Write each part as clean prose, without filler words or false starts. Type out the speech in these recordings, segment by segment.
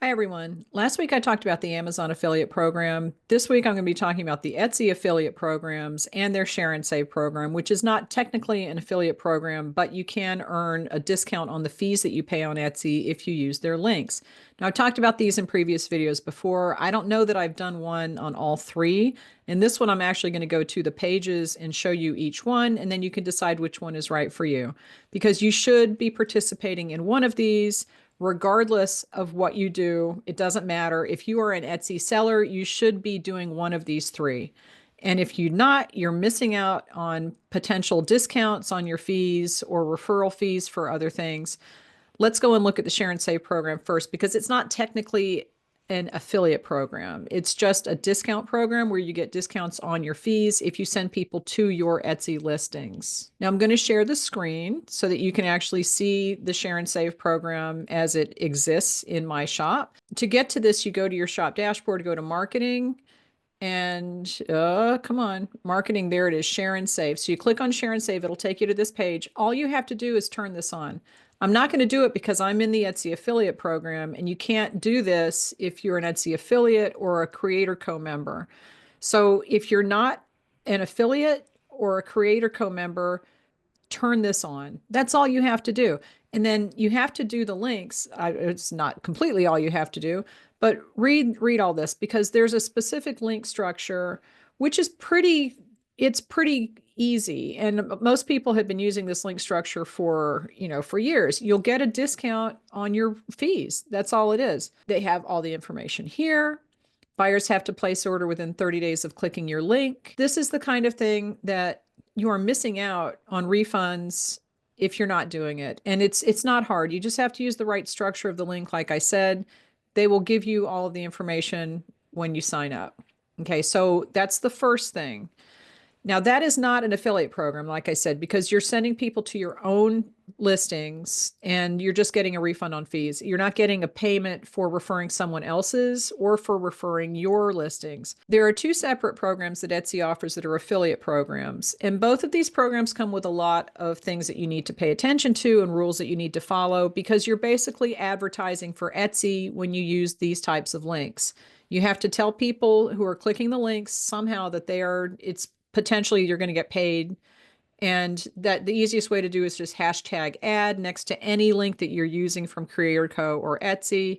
Hi, everyone. Last week I talked about the Amazon affiliate program. This week I'm going to be talking about the Etsy affiliate programs and their share and save program, which is not technically an affiliate program, but you can earn a discount on the fees that you pay on Etsy if you use their links. Now, I've talked about these in previous videos before. I don't know that I've done one on all three. In this one, I'm actually going to go to the pages and show you each one, and then you can decide which one is right for you. Because you should be participating in one of these regardless of what you do. It doesn't matter. If you are an Etsy seller, you should be doing one of these three. And if you're not, you're missing out on potential discounts on your fees or referral fees for other things. Let's go and look at the Share and Save program first because it's not technically an affiliate program. It's just a discount program where you get discounts on your fees if you send people to your Etsy listings. Now I'm going to share the screen so that you can actually see the Share and Save program as it exists in my shop. To get to this, you go to your shop dashboard, go to marketing, and come on, marketing, there it is, share and save. So you click on share and save, it'll take you to this page. All you have to do is turn this on. I'm not going to do it because I'm in the Etsy affiliate program, and you can't do this if you're an Etsy affiliate or a Creator Co member. So if you're not an affiliate or a Creator Co member, turn this on. That's all you have to do. And then you have to do the links. It's not completely all you have to do, but read all this because there's a specific link structure, which is it's pretty easy. And most people have been using this link structure for years. You'll get a discount on your fees. That's all it is. They have all the information here. Buyers have to place order within 30 days of clicking your link. This is the kind of thing that you are missing out on refunds if you're not doing it. And it's not hard. You just have to use the right structure of the link. Like I said, they will give you all of the information when you sign up. Okay, so that's the first thing. Now, that is not an affiliate program, like I said, because you're sending people to your own listings and you're just getting a refund on fees. You're not getting a payment for referring someone else's or for referring your listings. There are two separate programs that Etsy offers that are affiliate programs. And both of these programs come with a lot of things that you need to pay attention to and rules that you need to follow because you're basically advertising for Etsy when you use these types of links. You have to tell people who are clicking the links somehow that it's potentially you're going to get paid. And that the easiest way to do is just hashtag ad next to any link that you're using from Creator Co or Etsy.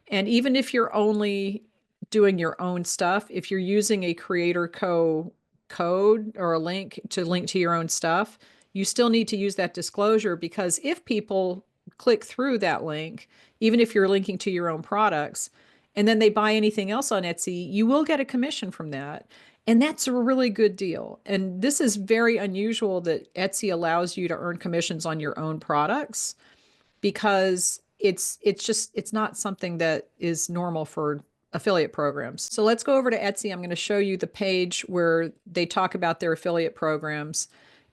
And even if you're only doing your own stuff, if you're using a Creator Co code or a link to your own stuff, you still need to use that disclosure because if people click through that link, even if you're linking to your own products, and then they buy anything else on Etsy, you will get a commission from that. And that's a really good deal. And this is very unusual that Etsy allows you to earn commissions on your own products because it's not something that is normal for affiliate programs. So let's go over to Etsy. I'm going to show you the page where they talk about their affiliate programs.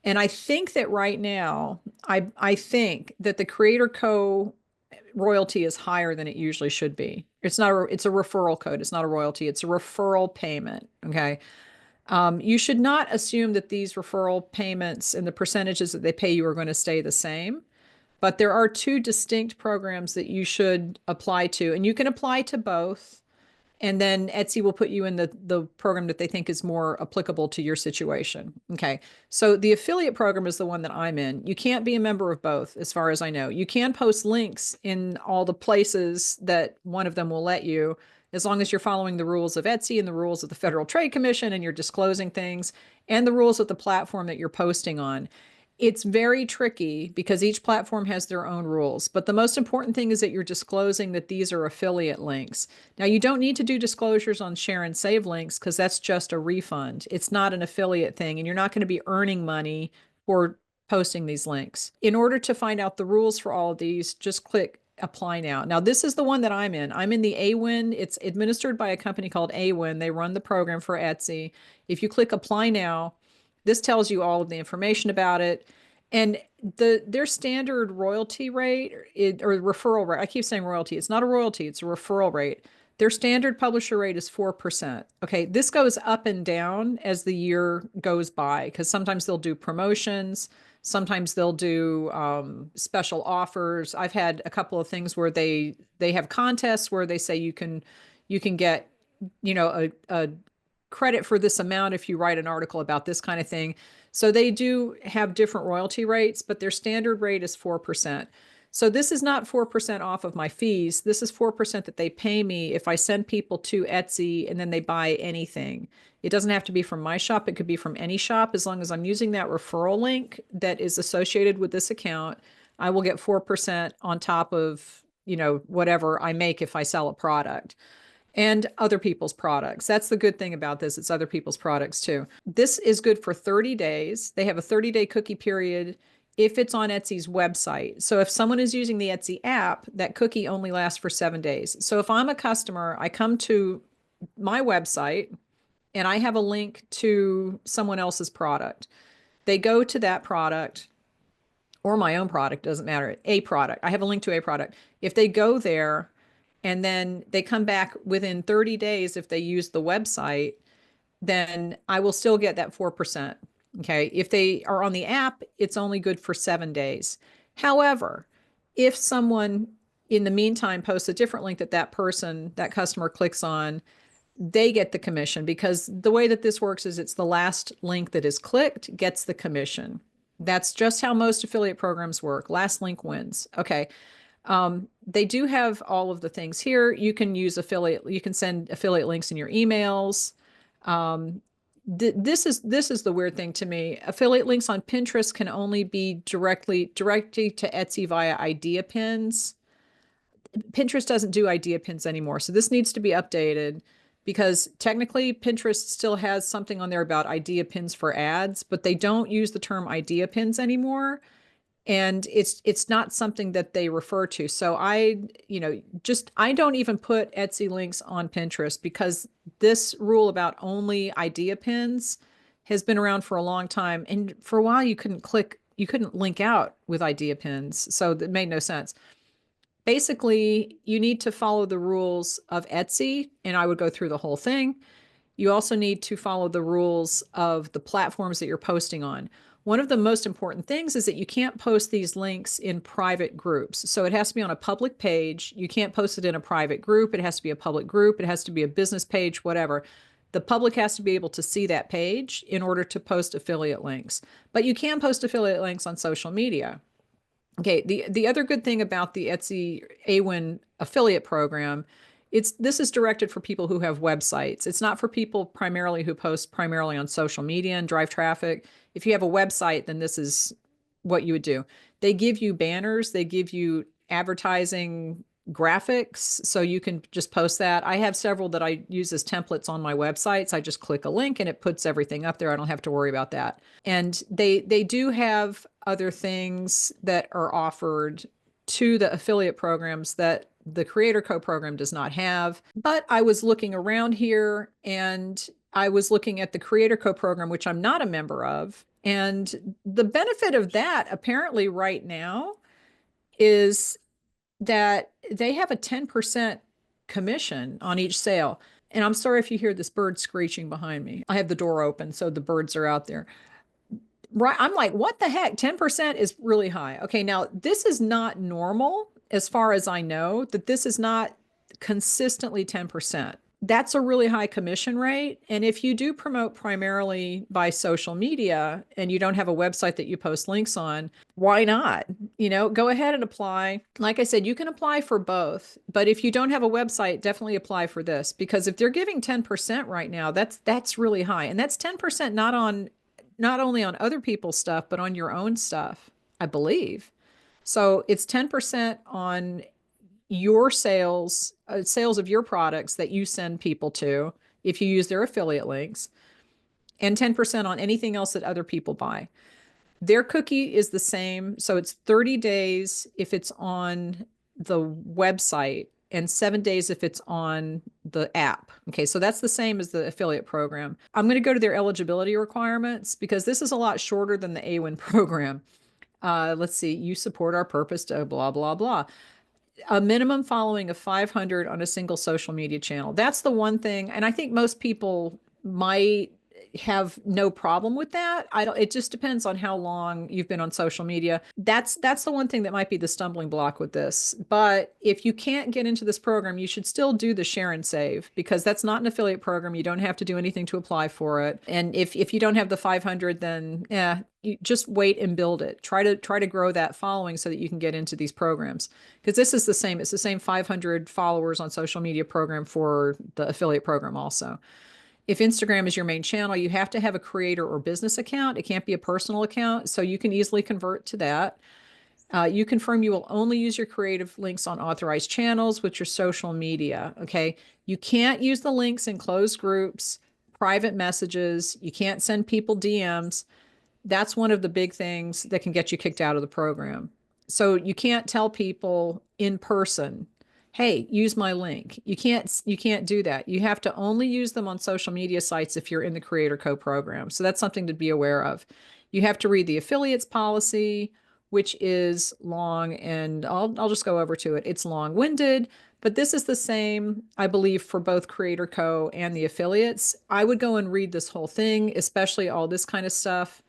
And I think that right now, I think that the Creator Co royalty is higher than it usually should be. It's a referral code. It's not a royalty. It's a referral payment. Okay. You should not assume that these referral payments and the percentages that they pay you are going to stay the same. But there are two distinct programs that you should apply to, and you can apply to both. And then Etsy will put you in the program that they think is more applicable to your situation. Okay. So the affiliate program is the one that I'm in. You can't be a member of both, as far as I know. You can post links in all the places that one of them will let you, as long as you're following the rules of Etsy and the rules of the Federal Trade Commission and you're disclosing things and the rules of the platform that you're posting on. It's very tricky because each platform has their own rules. But the most important thing is that you're disclosing that these are affiliate links. Now, you don't need to do disclosures on share and save links because that's just a refund. It's not an affiliate thing, and you're not going to be earning money for posting these links. In order to find out the rules for all of these, just click apply now. Now, this is the one that I'm in. I'm in the AWIN. It's administered by a company called AWIN. They run the program for Etsy. If you click apply now, this tells you all of the information about it. And their standard royalty rate or referral rate, I keep saying royalty. It's not a royalty, it's a referral rate. Their standard publisher rate is 4%. Okay, this goes up and down as the year goes by because sometimes they'll do promotions. Sometimes they'll do special offers. I've had a couple of things where they have contests where they say you can get, a credit for this amount if you write an article about this kind of thing. So they do have different royalty rates, but their standard rate is 4%. So this is not 4% off of my fees. This is 4% that they pay me if I send people to Etsy and then they buy anything. It doesn't have to be from my shop. It could be from any shop. As long as I'm using that referral link that is associated with this account, I will get 4% on top of, whatever I make if I sell a product and other people's products. That's the good thing about this. It's other people's products too. This is good for 30 days. They have a 30-day cookie period if it's on Etsy's website. So if someone is using the Etsy app, that cookie only lasts for 7 days. So if I'm a customer, I come to my website and I have a link to someone else's product. They go to that product or my own product, doesn't matter, a product. I have a link to a product. If they go there and then they come back within 30 days, if they use the website, then I will still get that 4%. Okay. If they are on the app, it's only good for 7 days. However, if someone in the meantime posts a different link that customer clicks on, they get the commission, because the way that this works is it's the last link that is clicked gets the commission. That's just how most affiliate programs work. Last link wins. Okay. They do have all of the things here. You can send affiliate links in your emails. This is the weird thing to me. Affiliate links on Pinterest can only be directly to Etsy via idea pins. Pinterest doesn't do idea pins anymore. So this needs to be updated, because technically Pinterest still has something on there about idea pins for ads, but they don't use the term idea pins anymore. And it's not something that they refer to. So I don't even put Etsy links on Pinterest, because this rule about only idea pins has been around for a long time. And for a while you couldn't link out with idea pins. So that made no sense. Basically, you need to follow the rules of Etsy, and I would go through the whole thing. You also need to follow the rules of the platforms that you're posting on. One of the most important things is that you can't post these links in private groups. So it has to be on a public page. You can't post it in a private group. It has to be a public group. It has to be a business page, whatever. The public has to be able to see that page in order to post affiliate links. But you can post affiliate links on social media. Okay, the other good thing about the Etsy AWIN affiliate program, this is directed for people who have websites. It's not for people primarily who post primarily on social media and drive traffic. If you have a website, then this is what you would do. They give you banners, they give you advertising graphics, so you can just post that. I have several that I use as templates on my websites. I just click a link and it puts everything up there. I don't have to worry about that. And they do have other things that are offered to the affiliate programs that the Creator Co program does not have. But I was looking around here and I was looking at the Creator Co program, which I'm not a member of. And the benefit of that apparently right now is that they have a 10% commission on each sale. And I'm sorry if you hear this bird screeching behind me. I have the door open, so the birds are out there. Right. I'm like, what the heck? 10% is really high. Okay, now this is not normal, as far as I know, that this is not consistently 10%. That's a really high commission rate. And if you do promote primarily by social media and you don't have a website that you post links on, why not? Go ahead and apply. Like I said, you can apply for both. But if you don't have a website, definitely apply for this, because if they're giving 10% right now, that's really high. And that's 10% not only on other people's stuff, but on your own stuff, I believe. So it's 10% on your sales of your products that you send people to if you use their affiliate links, and 10% on anything else that other people buy. Their cookie is the same. So it's 30 days if it's on the website and 7 days if it's on the app. Okay, so that's the same as the affiliate program. I'm going to go to their eligibility requirements, because this is a lot shorter than the AWIN program. Let's see, you support our purpose to blah, blah, blah. A minimum following of 500 on a single social media channel. That's the one thing. And I think most people might have no problem with that. I don't, it just depends on how long you've been on social media. That's the one thing that might be the stumbling block with this. But if you can't get into this program, you should still do the share and save, because that's not an affiliate program. You don't have to do anything to apply for it. And if you don't have the 500, then yeah, you just wait and build it. Try to grow that following so that you can get into these programs. Because this is the same. It's the same 500 followers on social media program for the affiliate program also. If Instagram is your main channel, you have to have a creator or business account. It can't be a personal account, so you can easily convert to that. You confirm you will only use your creative links on authorized channels, which are social media. Okay. You can't use the links in closed groups, private messages. You can't send people DMs. That's one of the big things that can get you kicked out of the program. So you can't tell people in person, hey, use my link. You can't do that. You have to only use them on social media sites if you're in the Creator Co program. So that's something to be aware of. You have to read the affiliates policy, which is long, and I'll just go over to it. It's long-winded, but this is the same, I believe, for both Creator Co and the affiliates. I would go and read this whole thing, especially all this kind of stuff.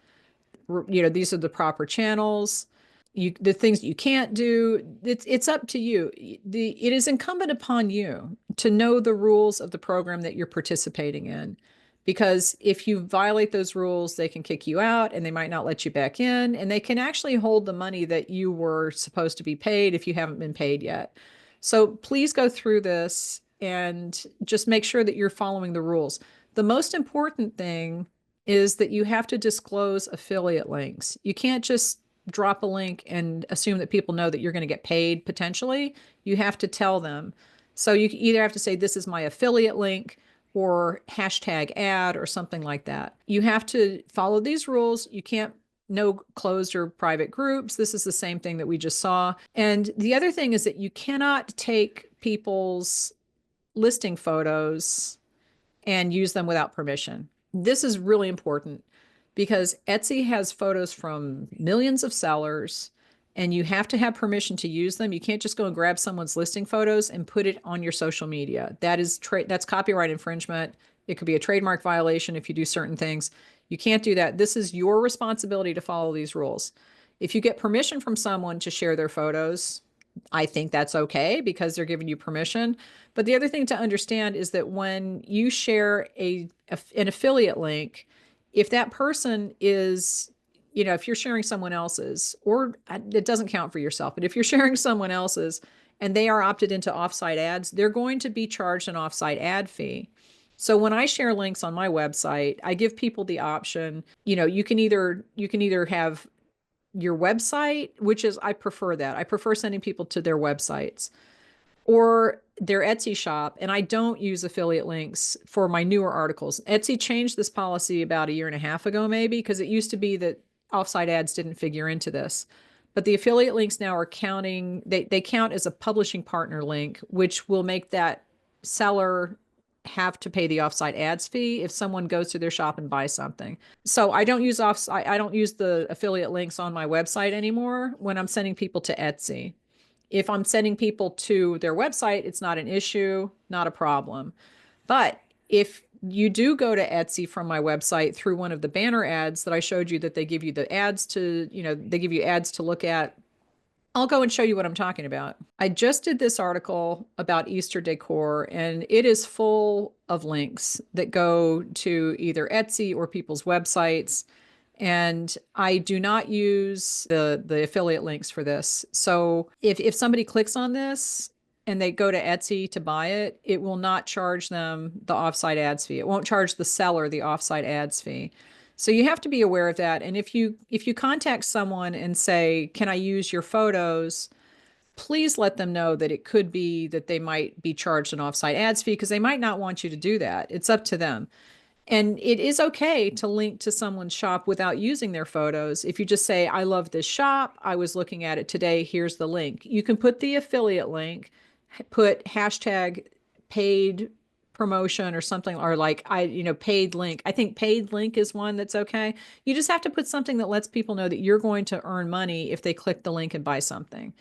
These are the proper channels. The things you can't do, it's up to you. It is incumbent upon you to know the rules of the program that you're participating in, because if you violate those rules, they can kick you out and they might not let you back in, and they can actually hold the money that you were supposed to be paid if you haven't been paid yet. So please go through this and just make sure that you're following the rules. The most important thing is that you have to disclose affiliate links. You can't just drop a link and assume that people know that you're going to get paid potentially. You have to tell them. So you either have to say, this is my affiliate link, or hashtag ad or something like that. You have to follow these rules. You can't no closed or private groups. This is the same thing that we just saw. And the other thing is that you cannot take people's listing photos and use them without permission. This is really important because Etsy has photos from millions of sellers, and you have to have permission to use them. You can't just go and grab someone's listing photos and put it on your social media. That's copyright infringement. It could be a trademark violation if you do certain things. You can't do that. This is your responsibility to follow these rules. If you get permission from someone to share their photos, I think that's okay because they're giving you permission. But the other thing to understand is that when you share an affiliate link, if that person is, if you're sharing someone else's, or it doesn't count for yourself, but if you're sharing someone else's and they are opted into offsite ads, they're going to be charged an offsite ad fee. So when I share links on my website, I give people the option, you can either have your website, which is, I prefer that. I prefer sending people to their websites or their Etsy shop. And I don't use affiliate links for my newer articles. Etsy changed this policy about a year and a half ago, maybe, because it used to be that offsite ads didn't figure into this. But the affiliate links now are counting, they count as a publishing partner link, which will make that seller have to pay the offsite ads fee if someone goes to their shop and buys something. So I don't use I don't use the affiliate links on my website anymore when I'm sending people to Etsy. If I'm sending people to their website, it's not an issue, not a problem. But if you do go to Etsy from my website through one of the banner ads that I showed you, that they give you the ads to, they give you ads to look at, I'll go and show you what I'm talking about. I just did this article about Easter decor, and it is full of links that go to either Etsy or people's websites. And I do not use the affiliate links for this. So if somebody clicks on this and they go to Etsy to buy it, it will not charge them the offsite ads fee. It won't charge the seller the offsite ads fee. So you have to be aware of that. And if you contact someone and say, can I use your photos? Please let them know that it could be that they might be charged an offsite ads fee, because they might not want you to do that. It's up to them. And it is okay to link to someone's shop without using their photos. If you just say, I love this shop, I was looking at it today, here's the link. You can put the affiliate link, put hashtag paid promotion or something, or like paid link. I think paid link is one that's okay. You just have to put something that lets people know that you're going to earn money if they click the link and buy something.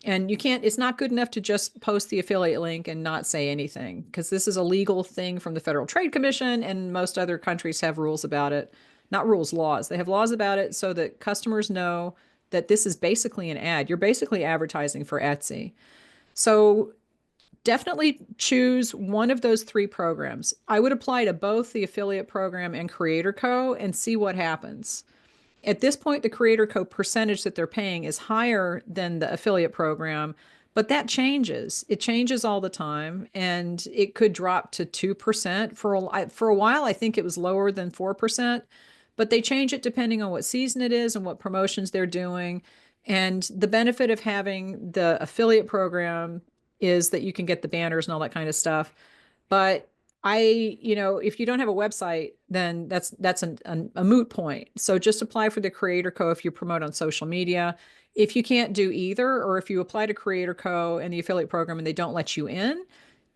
And you can't, it's not good enough to just post the affiliate link and not say anything, because this is a legal thing from the Federal Trade Commission, and most other countries have rules about it. Not rules, laws. They have laws about it so that customers know that this is basically an ad. You're basically advertising for Etsy. So definitely choose one of those three programs. I would apply to both the affiliate program and Creator Co. and see what happens. At this point, the Creator Co percentage that they're paying is higher than the affiliate program, but that changes. It changes all the time, and it could drop to 2% for a while. I think it was lower than 4%, but they change it depending on what season it is and what promotions they're doing. And the benefit of having the affiliate program is that you can get the banners and all that kind of stuff. But if you don't have a website, then that's a moot point. So just apply for the Creator Co. if you promote on social media. If you can't do either, or if you apply to Creator Co. and the affiliate program and they don't let you in,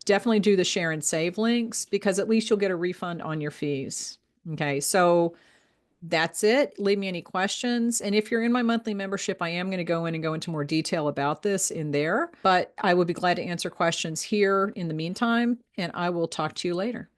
definitely do the share and save links, because at least you'll get a refund on your fees. Okay, so that's it. Leave me any questions. And if you're in my monthly membership, I am going to go into more detail about this in there, but I would be glad to answer questions here in the meantime, and I will talk to you later.